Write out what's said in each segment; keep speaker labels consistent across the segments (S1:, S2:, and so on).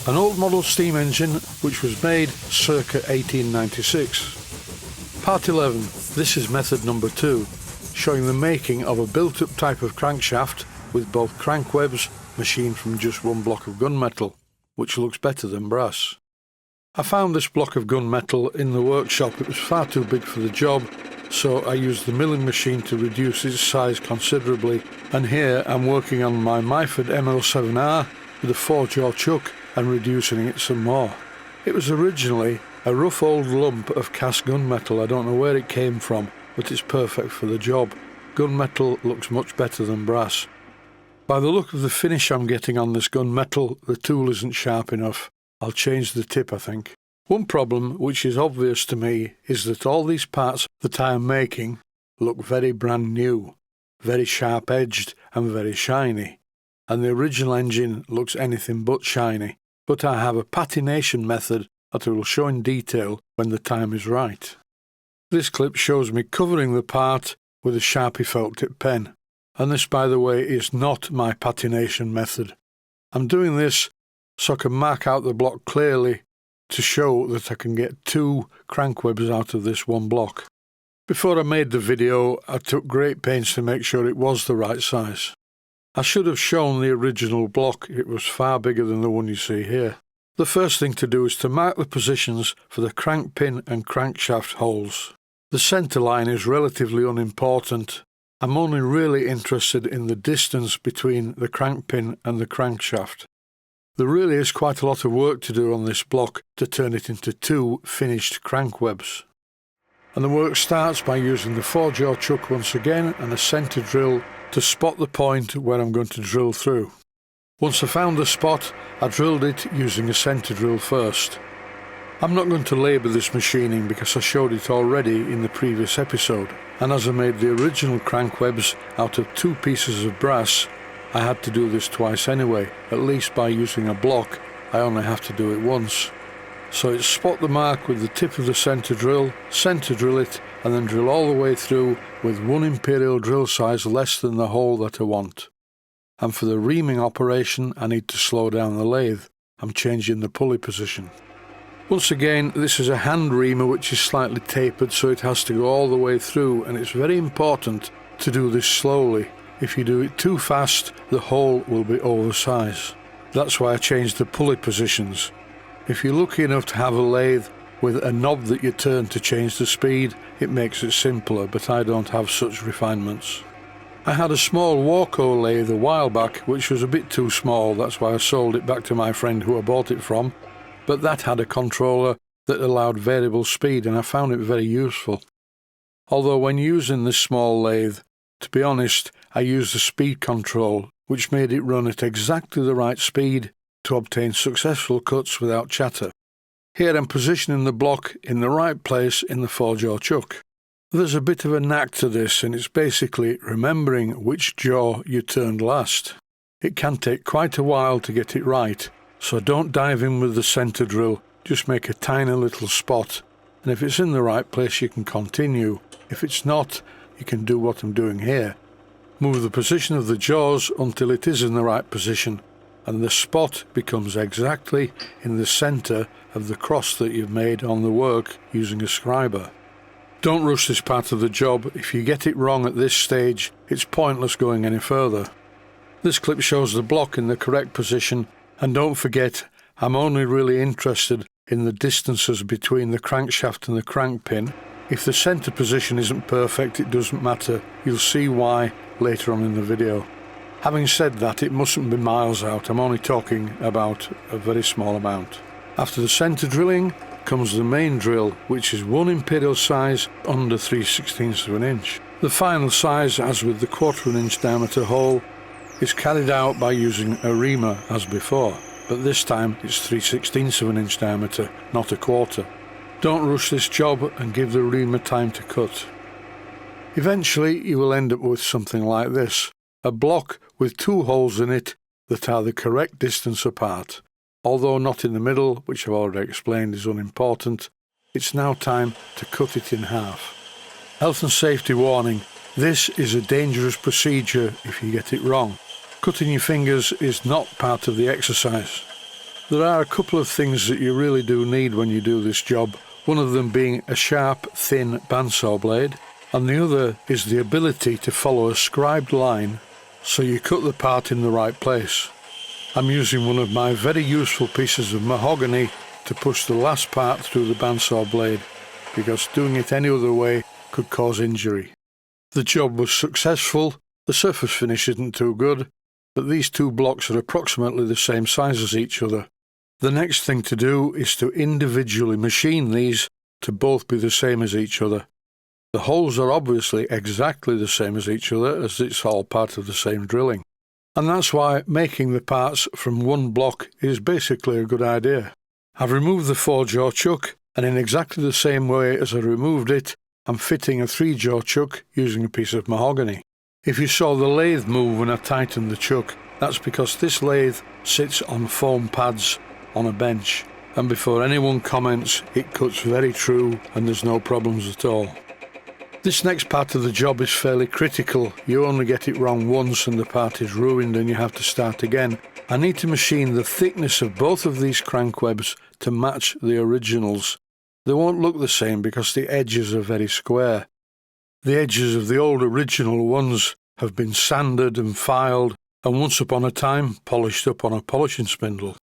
S1: An old model steam engine which was made circa 1896. Part 11. This is method number 2, showing the making of a built-up type of crankshaft with both crank webs machined from just one block of gunmetal, which looks better than brass. I found this block of gunmetal in the workshop. It was far too big for the job, so I used the milling machine to reduce its size considerably, and here I'm working on my Myford M07R with a 4-jaw chuck and reducing it some more. It was originally a rough old lump of cast gunmetal. I don't know where it came from, but it's perfect for the job. Gunmetal looks much better than brass. By the look of the finish I'm getting on this gunmetal, the tool isn't sharp enough. I'll change the tip, I think. One problem which is obvious to me is that all these parts that I am making look very brand new, very sharp-edged and very shiny, and the original engine looks anything but shiny. But I have a patination method that I will show in detail when the time is right. This clip shows me covering the part with a Sharpie felt tip pen, and this, by the way, is not my patination method. I'm doing this so I can mark out the block clearly to show that I can get 2 crank webs out of this one block. Before I made the video, I took great pains to make sure it was the right size. I should have shown the original block. It was far bigger than the one you see here. The first thing to do is to mark the positions for the crank pin and crankshaft holes. The centre line is relatively unimportant. I'm only really interested in the distance between the crank pin and the crankshaft. There really is quite a lot of work to do on this block to turn it into 2 finished crank webs. And the work starts by using the 4-jaw chuck once again and a centre drill to spot the point where I'm going to drill through. Once I found the spot, I drilled it using a centre drill first. I'm not going to labour this machining because I showed it already in the previous episode, and as I made the original crank webs out of 2 pieces of brass, I had to do this twice anyway. At least by using a block, I only have to do it once. So it's spot the mark with the tip of the centre drill it, and then drill all the way through with 1 imperial drill size less than the hole that I want. And for the reaming operation, I need to slow down the lathe. I'm changing the pulley position. Once again, this is a hand reamer which is slightly tapered, so it has to go all the way through, and it's very important to do this slowly. If you do it too fast, the hole will be oversized. That's why I changed the pulley positions. If you're lucky enough to have a lathe with a knob that you turn to change the speed, it makes it simpler, but I don't have such refinements. I had a small Warco lathe a while back which was a bit too small. That's why I sold it back to my friend who I bought it from, but that had a controller that allowed variable speed, and I found it very useful. Although when using this small lathe, to be honest, I used the speed control, which made it run at exactly the right speed to obtain successful cuts without chatter. Here I'm positioning the block in the right place in the 4-jaw chuck. There's a bit of a knack to this, and it's basically remembering which jaw you turned last. It can take quite a while to get it right, so don't dive in with the centre drill, just make a tiny little spot, and if it's in the right place you can continue. If it's not, you can do what I'm doing here. Move the position of the jaws until it is in the right position, and the spot becomes exactly in the centre of the cross that you've made on the work using a scriber. Don't rush this part of the job. If you get it wrong at this stage, it's pointless going any further. This clip shows the block in the correct position, and don't forget, I'm only really interested in the distances between the crankshaft and the crank pin. If the centre position isn't perfect, it doesn't matter. You'll see why later on in the video. Having said that, it mustn't be miles out. I'm only talking about a very small amount. After the centre drilling comes the main drill, which is 1 imperial size under 3/16 of an inch. The final size, as with the 1/4 inch diameter hole, is carried out by using a reamer as before, but this time it's 3/16 of an inch diameter, not a 1/4. Don't rush this job and give the reamer time to cut. Eventually you will end up with something like this, a block with 2 holes in it that are the correct distance apart. Although not in the middle, which I've already explained is unimportant, it's now time to cut it in half. Health and safety warning, this is a dangerous procedure if you get it wrong. Cutting your fingers is not part of the exercise. There are a couple of things that you really do need when you do this job, one of them being a sharp, thin bandsaw blade, and the other is the ability to follow a scribed line so you cut the part in the right place. I'm using one of my very useful pieces of mahogany to push the last part through the bandsaw blade, because doing it any other way could cause injury. The job was successful, the surface finish isn't too good, but these two blocks are approximately the same size as each other. The next thing to do is to individually machine these to both be the same as each other. The holes are obviously exactly the same as each other, as it's all part of the same drilling. And that's why making the parts from one block is basically a good idea. I've removed the 4-jaw chuck, and in exactly the same way as I removed it, I'm fitting a 3-jaw chuck using a piece of mahogany. If you saw the lathe move when I tightened the chuck, that's because this lathe sits on foam pads on a bench, and before anyone comments, it cuts very true and there's no problems at all. This next part of the job is fairly critical. You only get it wrong once and the part is ruined and you have to start again. I need to machine the thickness of both of these crank webs to match the originals. They won't look the same because the edges are very square. The edges of the old original ones have been sanded and filed and once upon a time polished up on a polishing spindle.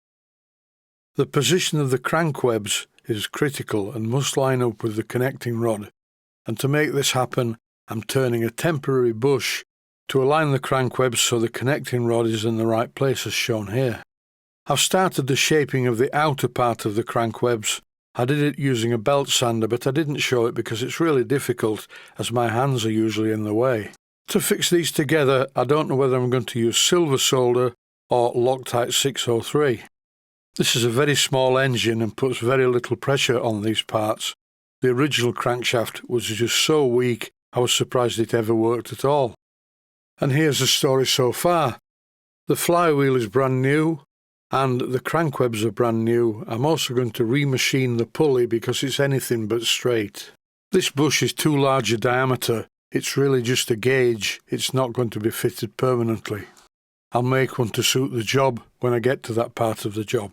S1: The position of the crank webs is critical and must line up with the connecting rod. And to make this happen, I'm turning a temporary bush to align the crank webs so the connecting rod is in the right place as shown here. I've started the shaping of the outer part of the crank webs. I did it using a belt sander, but I didn't show it because it's really difficult as my hands are usually in the way. To fix these together, I don't know whether I'm going to use silver solder or Loctite 603. This is a very small engine and puts very little pressure on these parts. The original crankshaft was just so weak, I was surprised it ever worked at all. And here's the story so far. The flywheel is brand new, and the crank webs are brand new. I'm also going to remachine the pulley because it's anything but straight. This bush is too large a diameter. It's really just a gauge. It's not going to be fitted permanently. I'll make one to suit the job when I get to that part of the job.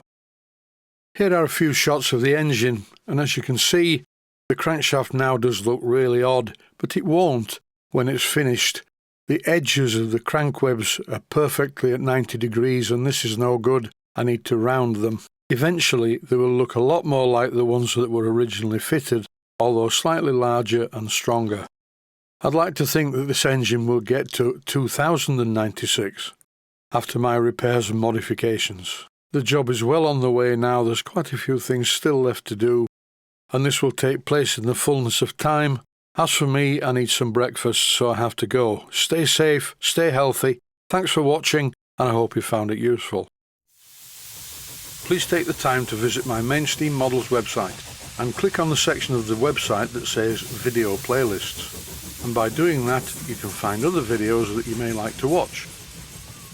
S1: Here are a few shots of the engine, and as you can see, the crankshaft now does look really odd, but it won't when it's finished. The edges of the crank webs are perfectly at 90 degrees and this is no good. I need to round them. Eventually they will look a lot more like the ones that were originally fitted, although slightly larger and stronger. I'd like to think that this engine will get to 2096 after my repairs and modifications. The job is well on the way now. There's quite a few things still left to do, and this will take place in the fullness of time. As for me, I need some breakfast, so I have to go. Stay safe, stay healthy. Thanks for watching, and I hope you found it useful. Please take the time to visit my Mainsteam Models website and click on the section of the website that says Video Playlists. And by doing that, you can find other videos that you may like to watch.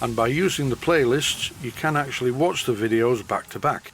S1: And by using the playlists, you can actually watch the videos back to back.